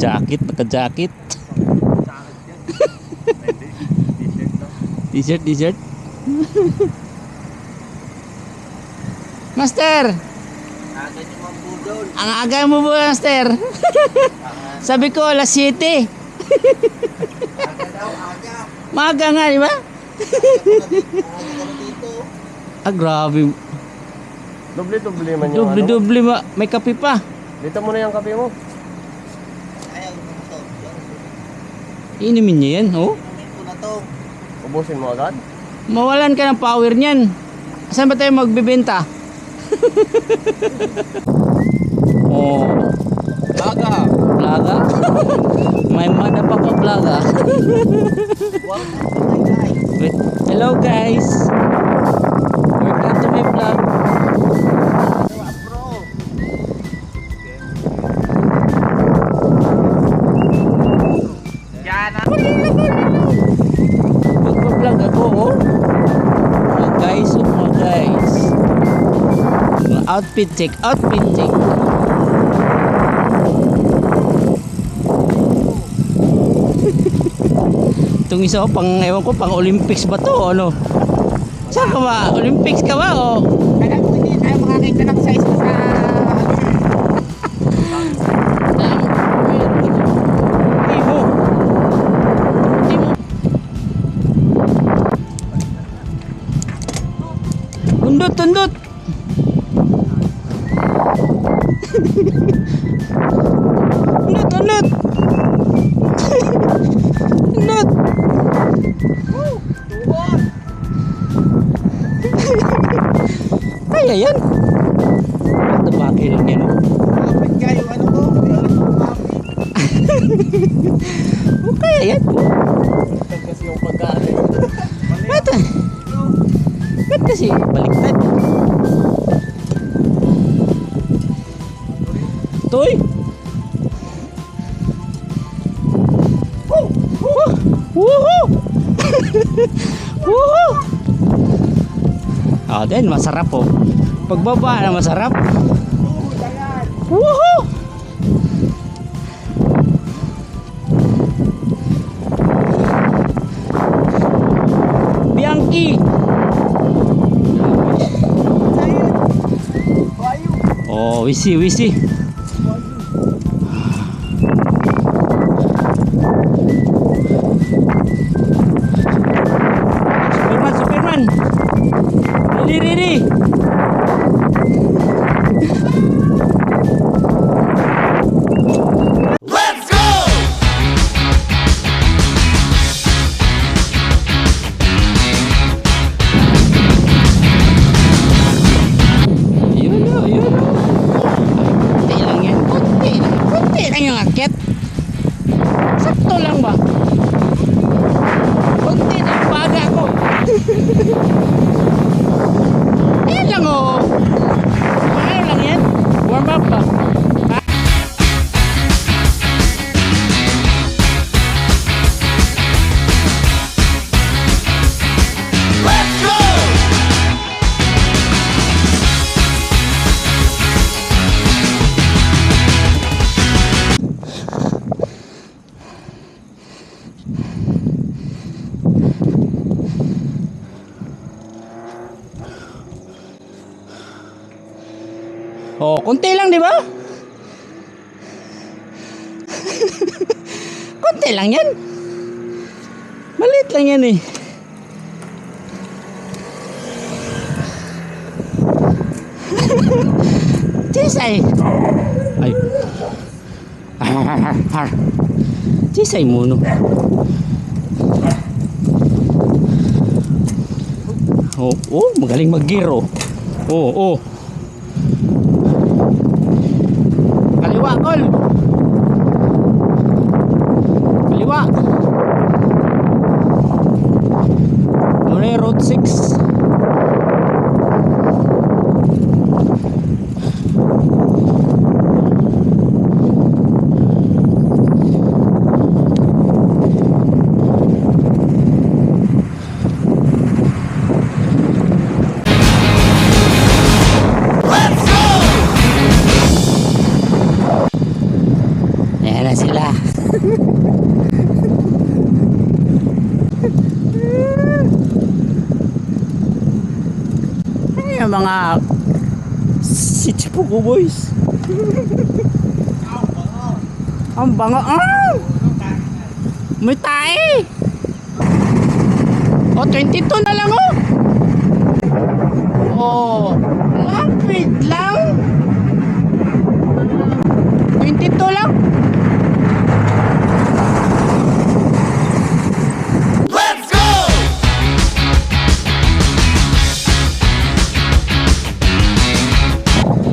Naka-jacket, naka-jacket. T-shirt, t-shirt. Master! Ang aga mo po, Master. Sabi ko, alas 7. Maga nga, di ba? Ah, grabe. Doble-doble man yung Doble-doble, may kape pa. Dito mo na yung kape mo. Inumin niya yan, oh. Ubusin mo agad. Mawalan ka ng power niyan. Saan ba tayo magbebenta? Oh. Plaga. Plaga? May mana pa pa plaga. Wait. Hello guys. Welcome to my vlog. Magpa-vlog ako, oh. Mga guys, oh, mga guys. Mga outfit check, outfit check. Itong isa, oh, pang, ewan ko, pang Olympics ba to, o ano? Saan ka ba? Olympics ka ba, o? Alam mo, hindi tayo makakita ng size ko sa... Tundot, tundot. Tundot, tundot. Tundot. Kaya yan. Ito bagay lang yan. Kapit ka yung ano ko. Oh, kaya yan. Kasi yung pagkain. Ito. Ba't kasi baliktad? Toy! Woohoo! Woohoo! Oh, then masarap po. Pagbaba na masarap. Woohoo! Bianchi! Oh, we see, we see. Superman, Superman. Ready, ready. Let's go! Yun o, yun o. Kunti lang yan. Kunti lang yung akit. Sakto lang ba? Kunti na yung baga ko. Ayan lang o. Ano lang yan? Warm up ba? Let's go! Oh, konti lang, di ba? Konti lang yan. Maliit lang yan eh. Tisay. Ay. Tisay mo, no? Oh, oh, magaling mag-giro. Oh, oh. Kaliwa, Kol. Kaliwa. Muna yung road 6. Ayan na sila. mga Sichipuko boys. Ang bango. Ah! May tae. Oh, 22 na lang oh. Oh, lapit lang. 22 lang. Let's go!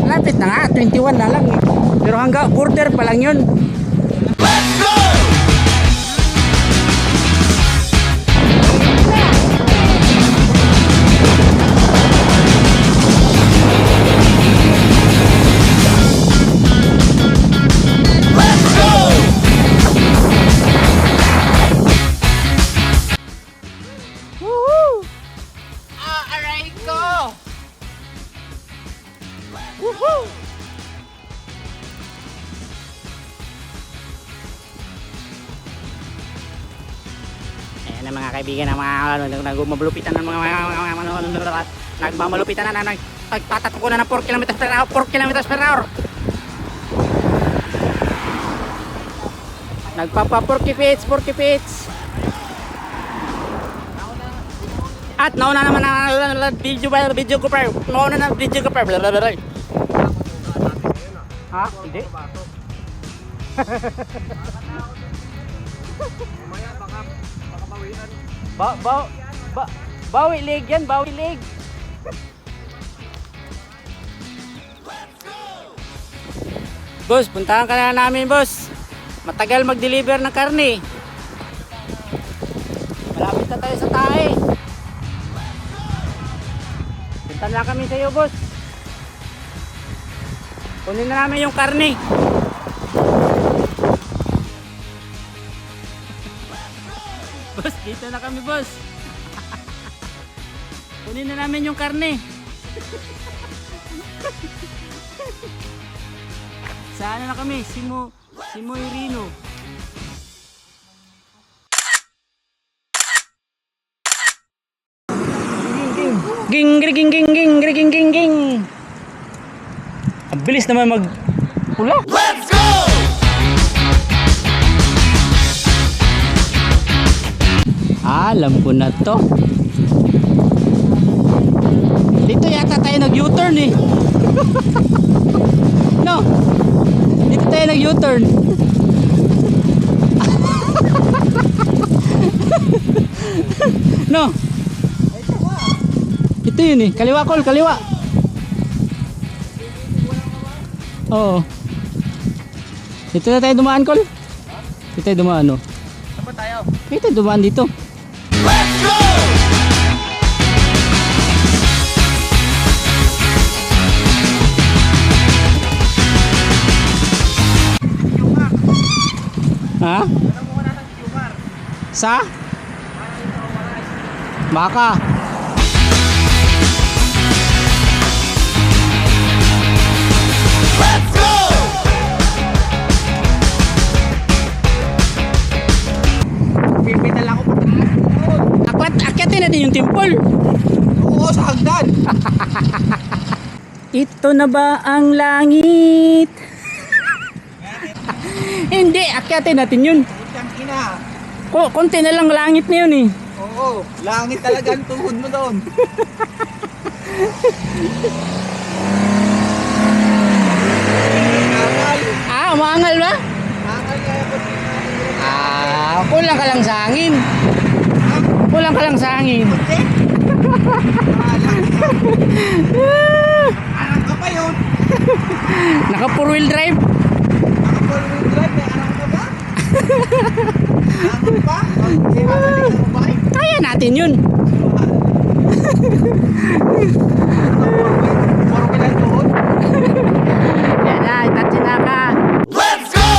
Lapit na nga, 21 na lang eh. Pero hanggang border pa lang yun. Let's go! Let's go! Woohoo! Aray ko! Woohoo! Ayan na mga kaibigan, ang mga nagmamalupitan ng nagmamalupitan na nagtatato ko na ng 4 kilometers per hour, 4 kilometers per hour. Nagpapa 40 feet. At nauna naman na video ko pa. Nauna na video ko pa. Ha? Hindi. Bawi leg yan, bawi leg. Boss, puntahan ka na namin, boss. Matagal mag-deliver ng karne. Malapit na tayo sa tae. Punta na kami sa iyo, boss. Kunin na namin yung karne. Boss, dito na kami, boss. Kunin na namin yung karne. Saan na kami? Simo Irino. Ging ging ging ging ging ging ging ging. Ang bilis naman mag pula. Let's go! Alam ko na to. Dito yata tayo nag-U-turn eh. No. Dito tayo nag-U-turn. No. Ito yun eh. Kaliwa call, kaliwa. Oo. Dito na tayo dumaan call. Dito tayo dumaan no. Saan ba tayo? Dito dumaan dito. Let's go! Ha? Ano mo na ng Jumar? Sa? Baka. Let's go! Pipital ako pataas. Akyatin natin yung temple. Oo, sa hagdan. Ito na ba ang langit? Hindi, akyatin natin yun. Putang ina. Konti na lang langit na yun eh. Oo, langit talaga ang tuhod mo doon. Angal. Ah, umaangal ba? Angal kaya ko. Ah, kulang ka lang sa hangin. Kulang ka lang sa hangin. Anak ka pa yun. Naka 4-wheel drive. Naka-4-wheel drive, may anak ka ba? Anak pa? Hindi ba sa bike? Kaya natin yun. Puro ka lang tuhod. Yan na, itatsin na ka. Let's go!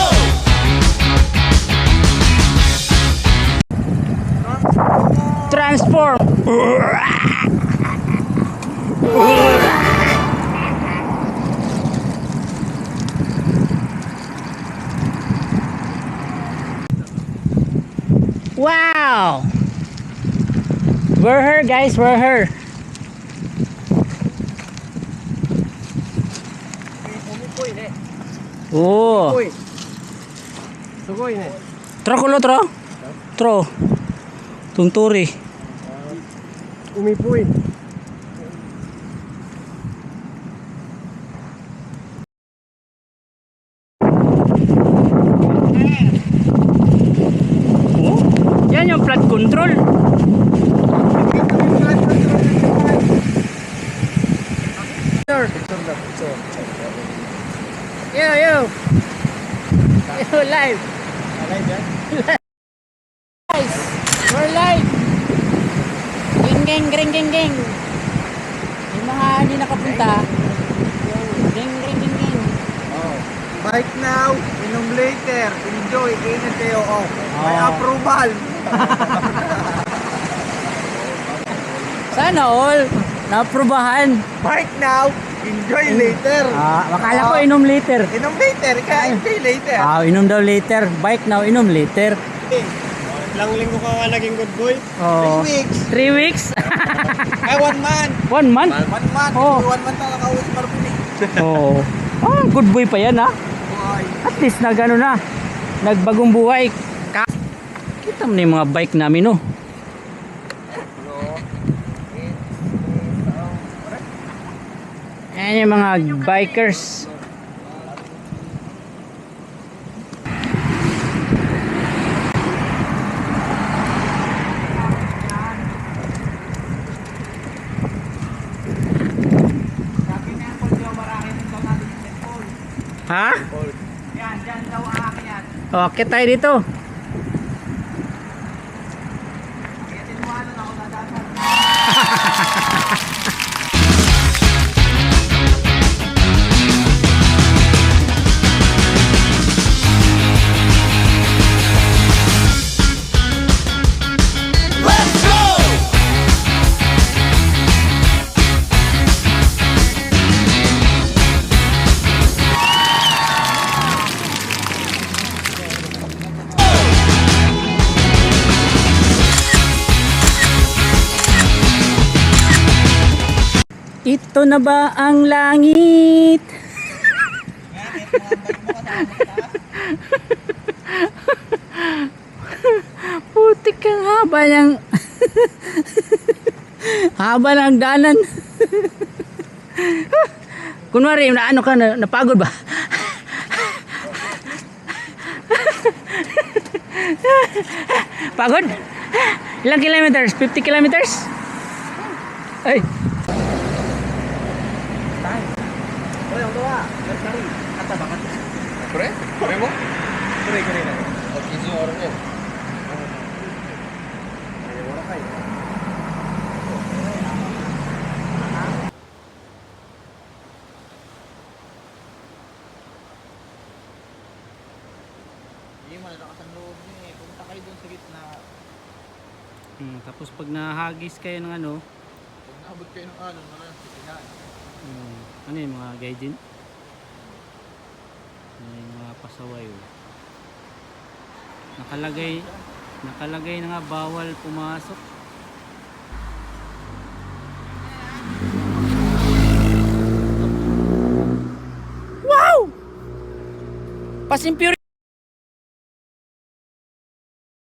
Transform. Wow! We're her guys, we're her. Sugoy ne. Oh. Uy. Sugoy ne. Tro kulo tro. Tro. Tunturi. Umipuy. Oh. Yan yung flood control. Yo. Yo live. Guys, we're live. Geng. Yung mga hindi nakapunta. Geng. Bike now, inom later, enjoy, ingat kayo. Oh, may Oh. approval. Sana all naaprubahan. Bike now, enjoy later. Makala ko inom later. Inom later, kaya enjoy later. Inom daw later. Bike now, inom later. Ilang linggo ka nga naging good boy? Oh. 3 weeks. 3 weeks? Ay, 1 month. 1 month? 1 month. Oh. 1 month na nakauwi marbuli. Oo. Good boy pa yan ha. Buhay. At least nagano na. Nagbagong buhay. Kita mo na yung mga bike namin no. Ayan yung mga bikers. Ha? Yan, dyan daw ang akin yan. Okay tayo dito. Akitin mo ano na ako nadaan. Let's go! Ito na ba ang langit? Putik kang haba ng haba ng danan. Kunwari, ano ka, napagod ba? Pagod? Ilang kilometers? 50 kilometers? Ay, Oy, ang tawa. Sorry. Kata bakit? Pre? Pre mo? Kure na. Okay, yung oras yan. Ay, wala kayo. Hindi mo nalakas ang loob niya eh. Punta kayo dun sa gitna. tapos pag nahagis kayo ng ano, Pag naabot kayo ng alon, wala yung titinaan. ano yung mga gaijin? Yung mga pasaway. Oh. Nakalagay na nga bawal pumasok. Wow! Fast and Furious.